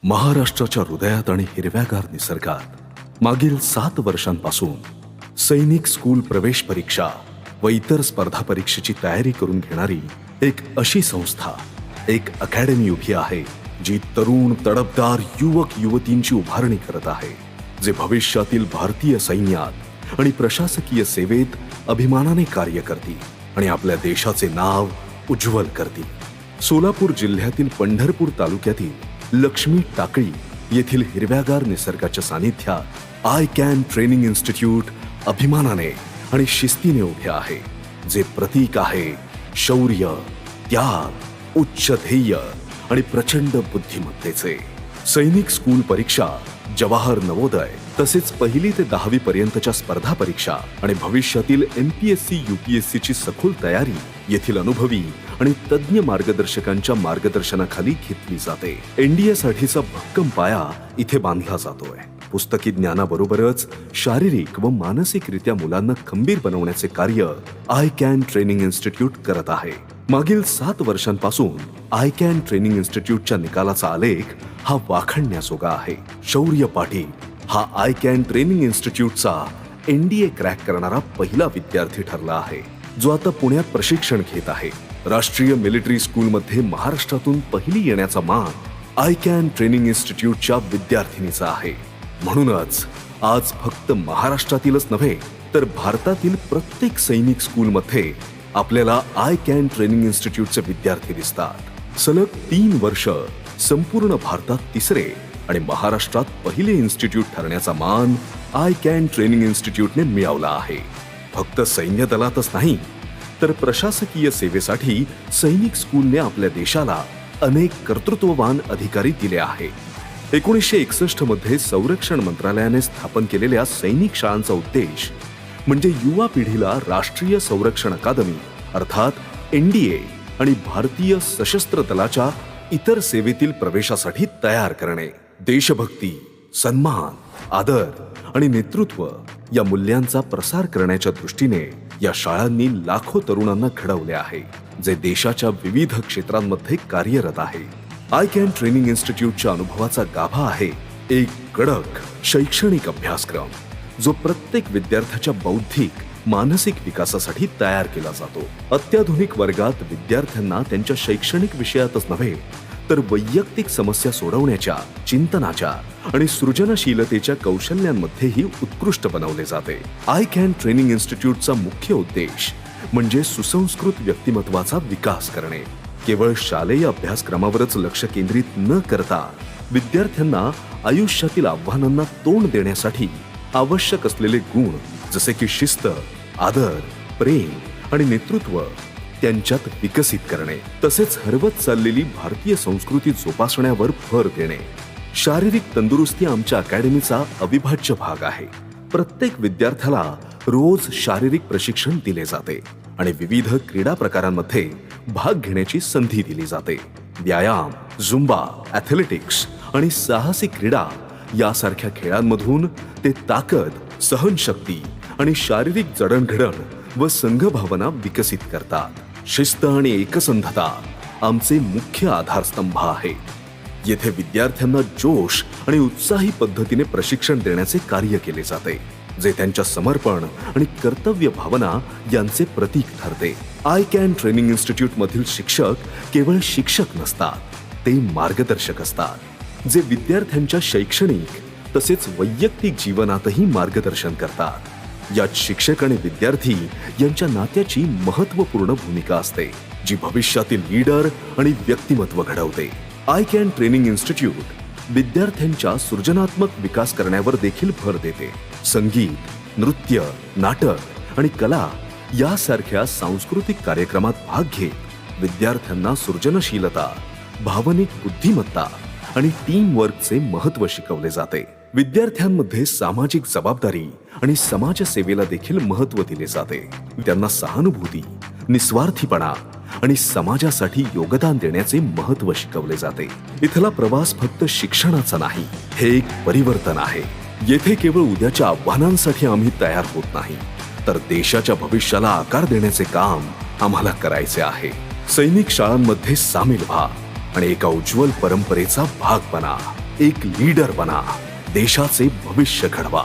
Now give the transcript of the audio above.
महाराष्ट्राच्या हृदयात आणि हिरव्यागार निसर्गात मागील 7 वर्षांपासून सैनिक स्कूल प्रवेश परीक्षा व इतर स्पर्धा परीक्षेची तयारी करून घेणारी एक अशी संस्था, एक अकॅडमी उभी आहे जी तरुण तडफदार युवक युवतींची उभारणी करत आहे, जे भविष्यातील भारतीय सैन्यात आणि प्रशासकीय सेवेत अभिमानाने कार्य करतील आणि आपल्या देशाचे नाव उज्ज्वल करतील. सोलापूर जिल्ह्यातील पंढरपूर तालुक्यातील लक्ष्मी टाकळी येथील हिरव्यागार निसर्गाच्या सानिध्यात आय कॅन ट्रेनिंग इन्स्टिट्यूट अभिमानाने आणि शिस्तीने उभे आहे, जे प्रतीक आहे शौर्य, त्याग, उच्च ध्येय आणि प्रचंड बुद्धिमत्तेचे. सैनिक स्कूल परीक्षा, जवाहर नवोदय तसेच 1ली ते 10वी पर्यंतच्या स्पर्धा परीक्षा आणि भविष्यातील MPSC UPSC ची सखोल तयारी येथील अनुभवी आणि तज्ञ मार्गदर्शकांच्या मार्गदर्शनाखाली घेतली जाते. NDA साठीचा भक्कम पाया इथे बांधला जातोय. पुस्तकी ज्ञानाबरोबरच शारीरिक व मानसिकरित्या मुलांना खंबीर बनवण्याचे कार्य आय कॅन ट्रेनिंग इन्स्टिट्यूट करत आहे. मागील 7 वर्षांपासून आय कॅन ट्रेनिंग इन्स्टिट्यूटच्या निकालाचा आलेख हा वाखाणण्याजोगा आहे. शौर्य पाटील हा आय कॅन ट्रेनिंग इन्स्टिट्यूटचा NDA क्रॅक करणारा पहिला विद्यार्थी ठरला आहे, जो आता पुण्यात प्रशिक्षण घेत आहे. राष्ट्रीय मिलिटरी स्कूलमध्ये महाराष्ट्रातून पहिली येण्याचा मान आय कॅन ट्रेनिंग इन्स्टिट्यूटच्या विद्यार्थिनीचा आहे. म्हणूनच आज फक्त महाराष्ट्रातीलच नव्हे तर भारतातील प्रत्येक सैनिक स्कूलमध्ये आपल्याला आय कॅन ट्रेनिंग इन्स्टिट्यूटचे विद्यार्थी दिसतात. सलग 3 वर्ष संपूर्ण भारतात 3रे आणि महाराष्ट्रात पहिले इन्स्टिट्यूट ठरण्याचा मान आय कॅन ट्रेनिंग इन्स्टिट्यूटने मिळवला आहे. फक्त सैन्य दलातच नाही तर प्रशासकीय सेवेसाठी सैनिक स्कूलने आपल्या देशाला अनेक कर्तृत्ववान अधिकारी दिले आहे. 1961 मध्ये संरक्षण मंत्रालयाने स्थापन केलेल्या सैनिक शाळांचा उद्देश म्हणजे युवा पिढीला राष्ट्रीय संरक्षण अकादमी अर्थात NDA आणि भारतीय सशस्त्र दलाच्या इतर सेवेतील प्रवेशासाठी तयार करणे. देशभक्ती, सन्मान, आदर आणि नेतृत्व या मूल्यांचा प्रसार करण्याच्या दृष्टीने या शाळांनी लाखो तरुणांना घडवले आहे, जे देशाच्या विविध क्षेत्रांमध्ये कार्यरत आहे. आय कॅन ट्रेनिंग इन्स्टिट्यूटच्या अनुभवाचा गाभा आहे एक कडक शैक्षणिक अभ्यासक्रम, जो प्रत्येक विद्यार्थ्याच्या बौद्धिक, मानसिक विकासासाठी तयार केला जातो. अत्याधुनिक वर्गात विद्यार्थ्यांना त्यांच्या शैक्षणिक विषयातच नव्हे तर वैयक्तिक समस्या सोडवण्याच्या, चिंतनाच्या आणि सृजनशीलतेच्या कौशल्यांमध्येही उत्कृष्ट बनवले जाते. आय कॅन ट्रेनिंग इन्स्टिट्यूटचा मुख्य उद्देश म्हणजे सुसंस्कृत व्यक्तिमत्वाचा विकास करणे. केवळ शालेय अभ्यासक्रमावरच लक्ष केंद्रित न करता विद्यार्थ्यांना आयुष्यातील आव्हानांना तोंड देण्यासाठी आवश्यक असलेले गुण जसे की शिस्त, आदर, प्रेम आणि नेतृत्व त्यांच्यात विकसित करणे, तसेच हरवत चाललेली भारतीय संस्कृती जोपासण्यावर भर देणे. शारीरिक तंदुरुस्ती आमच्या अकॅडमीचा अविभाज्य भाग आहे. प्रत्येक विद्यार्थ्याला रोज शारीरिक प्रशिक्षण दिले जाते आणि विविध क्रीडा प्रकारांमध्ये भाग घेण्याची संधी दिली जाते. व्यायाम, झुंबा, ॲथलेटिक्स आणि साहसी क्रीडा यासारख्या खेळांमधून ते ताकद, सहनशक्ती आणि शारीरिक जडणघडण व संघभावना विकसित करतात. शिस्त आणि एकसंधता आमचे मुख्य आधारस्तंभ आहे. येथे विद्यार्थ्यांना जोश आणि उत्साही पद्धतीने प्रशिक्षण देण्याचे कार्य केले जाते, जे त्यांच्या समर्पण आणि कर्तव्य भावना यांचे प्रतीक ठरते. आय कॅन ट्रेनिंग इन्स्टिट्यूट मधील शिक्षक केवळ शिक्षक नसतात, ते मार्गदर्शक असतात, जे विद्यार्थ्यांच्या शैक्षणिक तसेच वैयक्तिक जीवनातही मार्गदर्शन करतात. यात शिक्षक आणि विद्यार्थी यांच्या नात्याची महत्त्वपूर्ण भूमिका असते, जी भविष्यातील लीडर आणि व्यक्तिमत्व घडवते. आय कॅन ट्रेनिंग इन्स्टिट्यूट विद्यार्थ्यांच्या सृजनात्मक विकास करण्यावर देखील भर देते. संगीत, नृत्य, नाटक आणि कला यासारख्या सांस्कृतिक कार्यक्रमात भाग घेत विद्यार्थ्यांना सृजनशीलता, भावनिक बुद्धिमत्ता आणि टीम वर्कचे महत्त्व शिकवले जाते. विद्यार्थ्यांमध्ये सामाजिक जबाबदारी आणि समाजसेवेला देखील महत्त्व दिले जाते. त्यांना सहानुभूती, निस्वार्थीपणा आणि समाजासाठी योगदान देण्याचे महत्त्व शिकवले जाते. इथला प्रवास फक्त शिक्षणाचा नाही, हे एक परिवर्तन आहे. येथे केवळ उद्याच्या आव्हानांसाठी आम्ही तयार होत नाही, तर देशाच्या भविष्याला आकार देण्याचे काम आम्हाला करायचे आहे. सैनिक शाळांमध्ये सामील व्हा आणि एका उज्ज्वल परंपरेचा भाग बना. एक लीडर बना, देशाचे भविष्य घडवा.